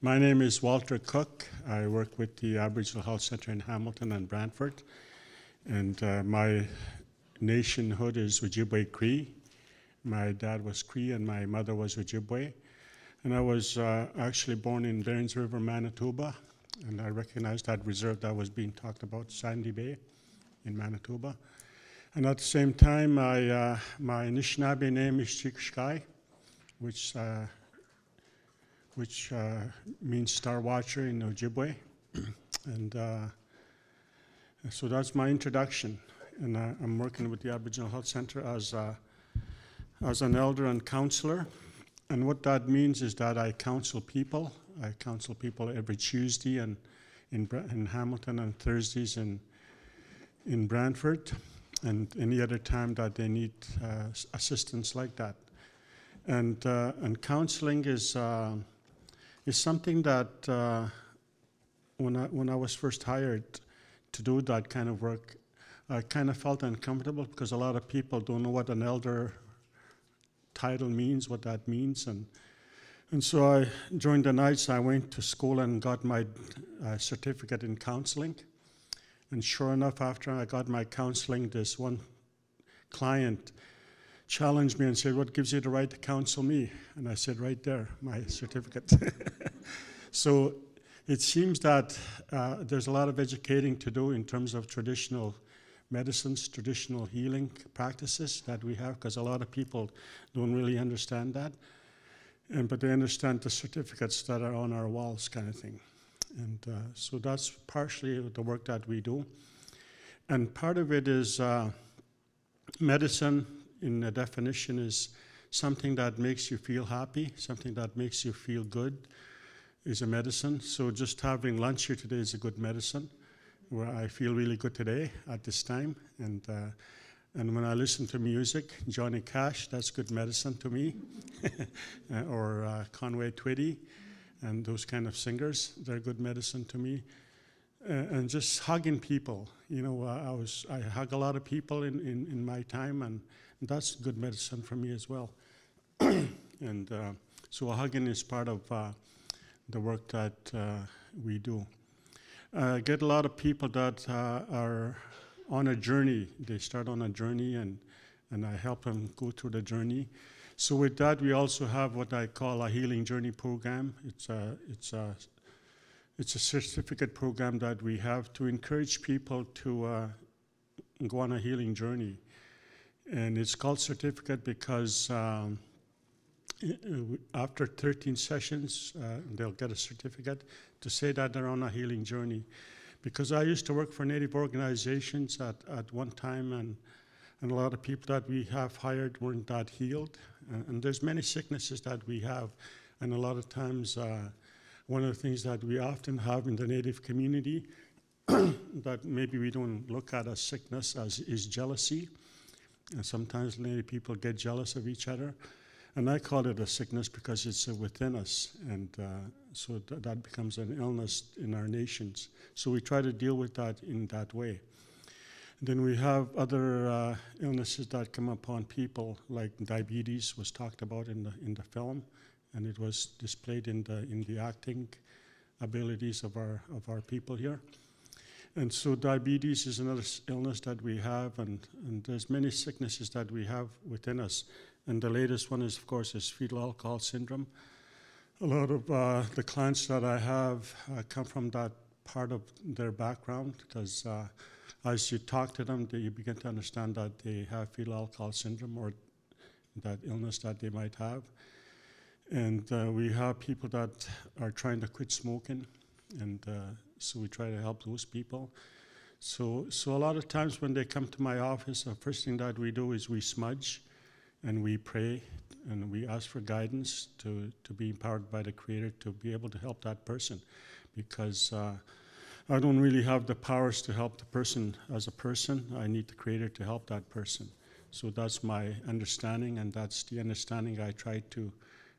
My name is Walter Cook. I work with the Aboriginal Health Centre in Hamilton and Brantford. And my nationhood is Ojibwe Cree. My dad was Cree and my mother was Ojibwe. And I was actually born in Barons River, Manitoba. And I recognized that reserve that was being talked about, Sandy Bay in Manitoba. And at the same time, my Anishinaabe name is Chikshkai, which means Star Watcher in Ojibwe. And so that's my introduction. And I'm working with the Aboriginal Health Centre as an elder and counselor. And what that means is that I counsel people. I counsel people every Tuesday and in Hamilton and Thursdays in Brantford, and any other time that they need assistance like that. And counseling is something that when I was first hired to do that kind of work, I kind of felt uncomfortable because a lot of people don't know what an elder title means, what that means. And so during the nights, I went to school and got my certificate in counseling. And sure enough, after I got my counseling, this one client challenged me and said, "What gives you the right to counsel me?" And I said, "Right there, my certificate." So it seems that there's a lot of educating to do in terms of traditional medicines, traditional healing practices that we have, because a lot of people don't really understand that. But they understand the certificates that are on our walls kind of thing. And so that's partially the work that we do. And part of it is medicine, in a definition, is something that makes you feel happy, something that makes you feel good is a medicine. So just having lunch here today is a good medicine, where I feel really good today at this time. And when I listen to music, Johnny Cash, that's good medicine to me. Or Conway Twitty and those kind of singers, they're good medicine to me. And just hugging people, you know, I hug a lot of people in my time, and that's good medicine for me as well. And so hugging is part of the work that we do. I get a lot of people that are on a journey. They start on a journey, and I help them go through the journey. So with that, we also have what I call a healing journey program. It's a certificate program that we have to encourage people to go on a healing journey. And it's called certificate because after 13 sessions, they'll get a certificate to say that they're on a healing journey. Because I used to work for Native organizations at one time, and a lot of people that we have hired weren't that healed. And there's many sicknesses that we have, and a lot of times one of the things that we often have in the Native community that maybe we don't look at as sickness is jealousy. And sometimes Native people get jealous of each other. And I call it a sickness because it's within us, and so that becomes an illness in our nations. So we try to deal with that in that way. Then we have other illnesses that come upon people, like diabetes was talked about in the film, and it was displayed in the acting abilities of our people here. And so diabetes is another illness that we have, and there's many sicknesses that we have within us. And the latest one is, of course, is fetal alcohol syndrome. A lot of the clients that I have come from that part of their background, because as you talk to them, you begin to understand that they have fetal alcohol syndrome, or that illness that they might have. And we have people that are trying to quit smoking, and so we try to help those people. So a lot of times when they come to my office, the first thing that we do is we smudge, and we pray, and we ask for guidance to be empowered by the Creator to be able to help that person, because I don't really have the powers to help the person as a person. I need the Creator to help that person. So that's my understanding, and that's the understanding I try to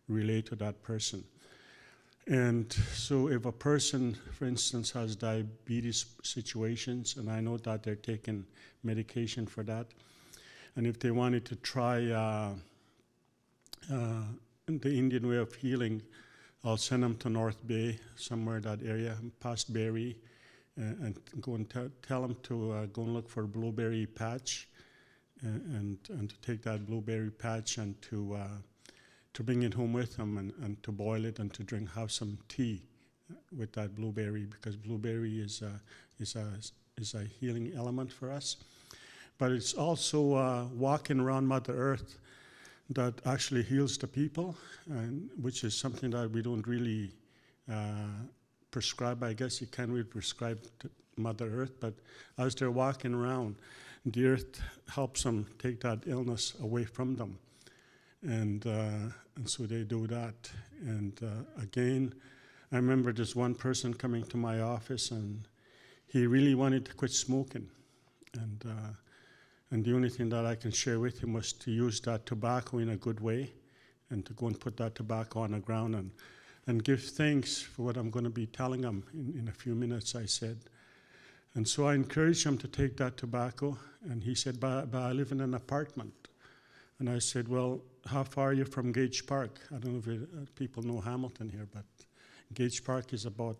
relay to that person. And so if a person, for instance, has diabetes situations, and I know that they're taking medication for that, and if they wanted to try the Indian way of healing, I'll send them to North Bay, somewhere in that area, past Barrie, and go and tell them to go and look for a blueberry patch, and to take that blueberry patch and to bring it home with them, and to boil it and to have some tea with that blueberry, because blueberry is a healing element for us. But it's also walking around Mother Earth that actually heals the people, and which is something that we don't really prescribe. I guess you can't really prescribe to Mother Earth, but as they're walking around, the earth helps them take that illness away from them. And so they do that. And again, I remember this one person coming to my office, and he really wanted to quit smoking. And the only thing that I can share with him was to use that tobacco in a good way, and to go and put that tobacco on the ground and give thanks for what I'm going to be telling him in a few minutes, I said. And so I encouraged him to take that tobacco, and he said, but I live in an apartment. And I said, well, how far are you from Gage Park? I don't know if people know Hamilton here, but Gage Park is about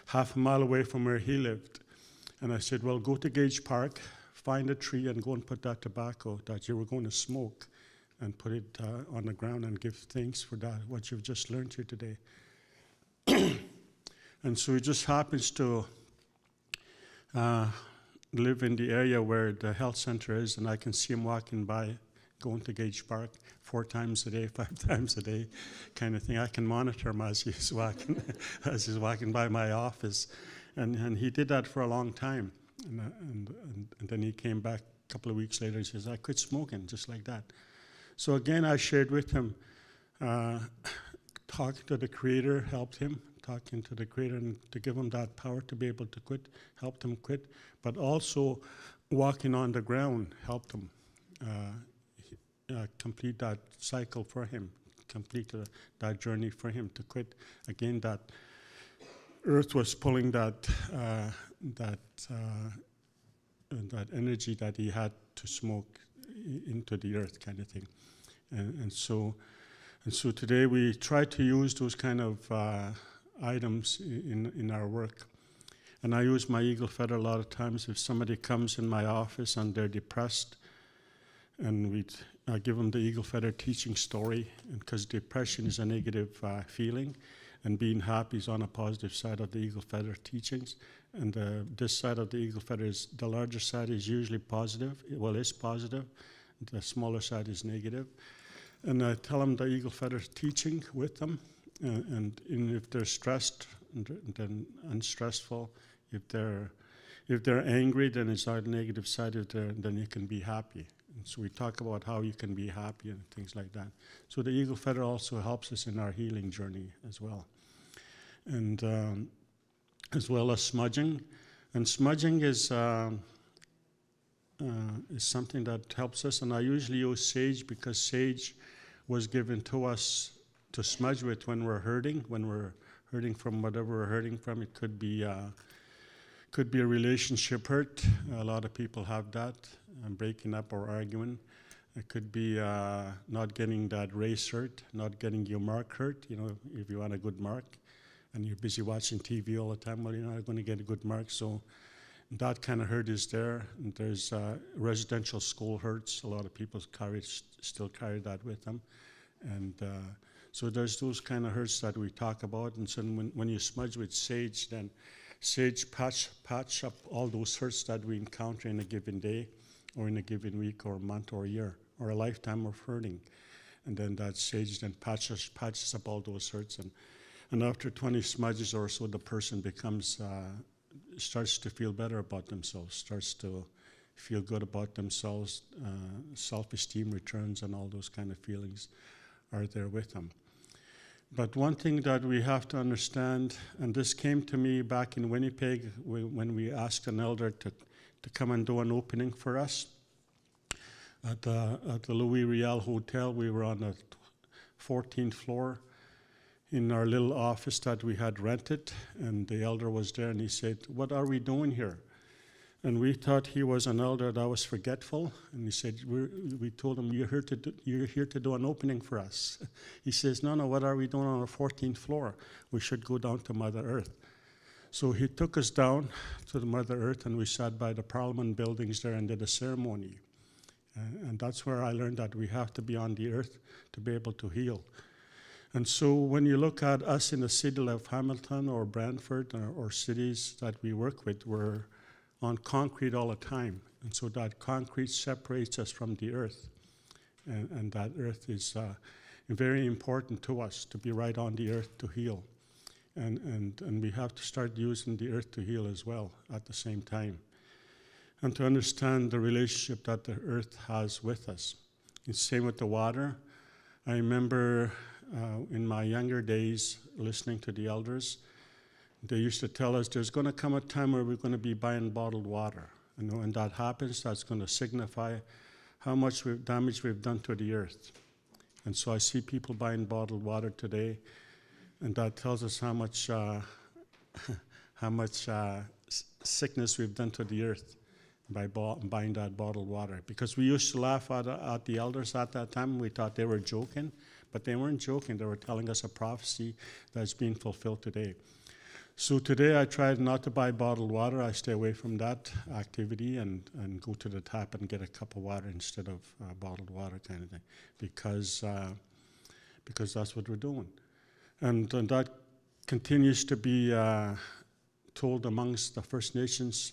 half a mile away from where he lived. And I said, well, go to Gage Park, find a tree, and go and put that tobacco that you were going to smoke, and put it on the ground, and give thanks for that, what you've just learned here today. And so he just happens to live in the area where the health center is, and I can see him walking by, going to Gage Park 4 times a day, 5 times a day, kind of thing. I can monitor him as he's walking, as he's walking by my office, and he did that for a long time. And then he came back a couple of weeks later. He says, I quit smoking, just like that. So again, I shared with him, talking to the Creator helped him, talking to the Creator, and to give him that power to be able to quit, helped him quit, but also walking on the ground helped him complete that cycle for him, complete that journey for him to quit. Again, that earth was pulling that energy that he had to smoke into the earth, kind of thing. And so today we try to use those kind of items in our work. And I use my eagle feather a lot of times. If somebody comes in my office and they're depressed, and I give them the eagle feather teaching story, because depression is a negative feeling, and being happy is on a positive side of the eagle feather teachings. And this side of the eagle feather is, the larger side is usually positive, well, it's positive, the smaller side is negative. And I tell them the eagle feather teaching with them, and if they're stressed, then unstressful. If they're angry, then it's our negative side. Then you can be happy. And so we talk about how you can be happy and things like that. So the eagle feather also helps us in our healing journey as well. And as well as smudging. And smudging is something that helps us. And I usually use sage, because sage was given to us to smudge with when we're hurting from whatever we're hurting from. It could be a relationship hurt. A lot of people have that, breaking up or arguing. It could be not getting that race hurt, not getting your mark hurt. You know, if you want a good mark and you're busy watching TV all the time, well, you're not going to get a good mark. So that kind of hurt is there. And there's residential school hurts. A lot of people still carry that with them. And so there's those kind of hurts that we talk about. And so when you smudge with sage, then sage patch up all those hurts that we encounter in a given day, or in a given week, or month, or year, or a lifetime of hurting. And then that sage then patches up all those hurts. And after 20 smudges or so, the person starts to feel better about themselves, starts to feel good about themselves, self-esteem returns, and all those kind of feelings are there with them. But one thing that we have to understand, and this came to me back in Winnipeg when we asked an elder to come and do an opening for us at the Louis Riel Hotel. We were on the 14th floor in our little office that we had rented, and the elder was there, and he said, "What are we doing here?" And we thought he was an elder that was forgetful. And he said, we told him, you're here to do an opening for us. He says, no, what are we doing on the 14th floor? We should go down to Mother Earth. So he took us down to the Mother Earth, and we sat by the Parliament buildings there and did a ceremony. And that's where I learned that we have to be on the earth to be able to heal. And so when you look at us in the city of Hamilton or Brantford or cities that we work with, we're on concrete all the time. And so that concrete separates us from the earth. And that earth is very important to us, to be right on the earth to heal. And we have to start using the earth to heal as well at the same time. And to understand the relationship that the earth has with us. It's the same with the water. I remember in my younger days listening to the elders. They used to tell us there's going to come a time where we're going to be buying bottled water. And when that happens, that's going to signify how much damage we've done to the earth. And so I see people buying bottled water today, and that tells us how much sickness we've done to the earth by buying that bottled water. Because we used to laugh at the elders at that time. We thought they were joking, but they weren't joking. They were telling us a prophecy that's being fulfilled today. So today I try not to buy bottled water. I stay away from that activity and go to the tap and get a cup of water instead of bottled water kind of thing, because that's what we're doing. And that continues to be told amongst the First Nations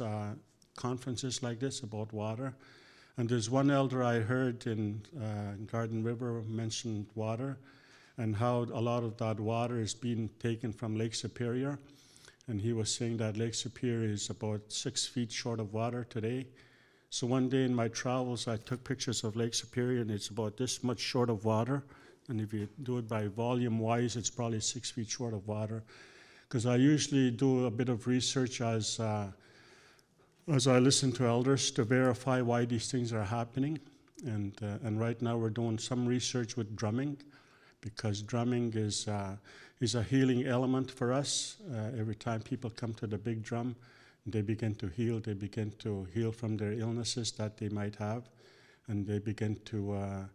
conferences like this about water. And there's one elder I heard in Garden River mentioned water and how a lot of that water is being taken from Lake Superior. And he was saying that Lake Superior is about 6 feet short of water today. So one day in my travels, I took pictures of Lake Superior, and it's about this much short of water. And if you do it by volume-wise, it's probably 6 feet short of water. Because I usually do a bit of research as I listen to elders to verify why these things are happening. And right now we're doing some research with drumming, because drumming is a healing element for us. Every time people come to the big drum, they begin to heal. They begin to heal from their illnesses that they might have, and they begin to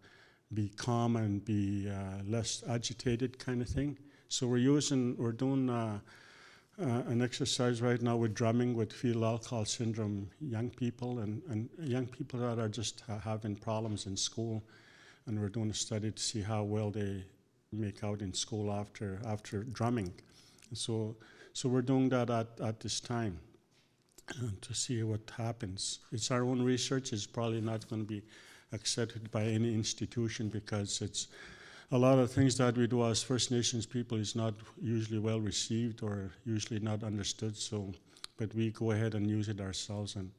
be calm and be less agitated kind of thing. So we're doing an exercise right now with drumming with fetal alcohol syndrome young people and young people that are just having problems in school, and we're doing a study to see how well they make out in school after drumming. And so we're doing that at this time to see what happens. It's our own research. It's probably not going to be accepted by any institution, because it's a lot of things that we do as First Nations people is not usually well received or usually not understood. So, but we go ahead and use it ourselves, and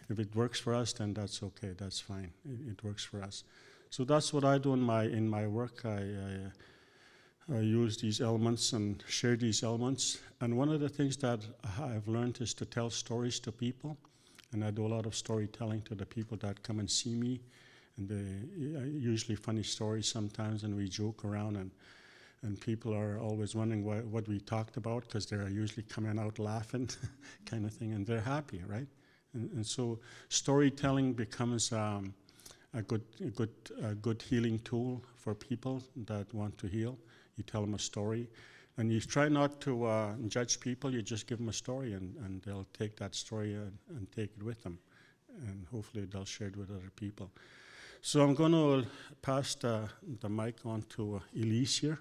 if it works for us, then that's okay. That's fine. It works for us. So that's what I do in my work. I use these elements and share these elements. And one of the things that I've learned is to tell stories to people. And I do a lot of storytelling to the people that come and see me. And they usually funny stories sometimes, and we joke around, and people are always wondering what we talked about, because they're usually coming out laughing kind of thing, and they're happy, right? And so storytelling becomes a good healing tool for people that want to heal. You tell them a story, and you try not to judge people. You just give them a story, and they'll take that story and take it with them, and hopefully they'll share it with other people. So I'm going to pass the mic on to Elise here.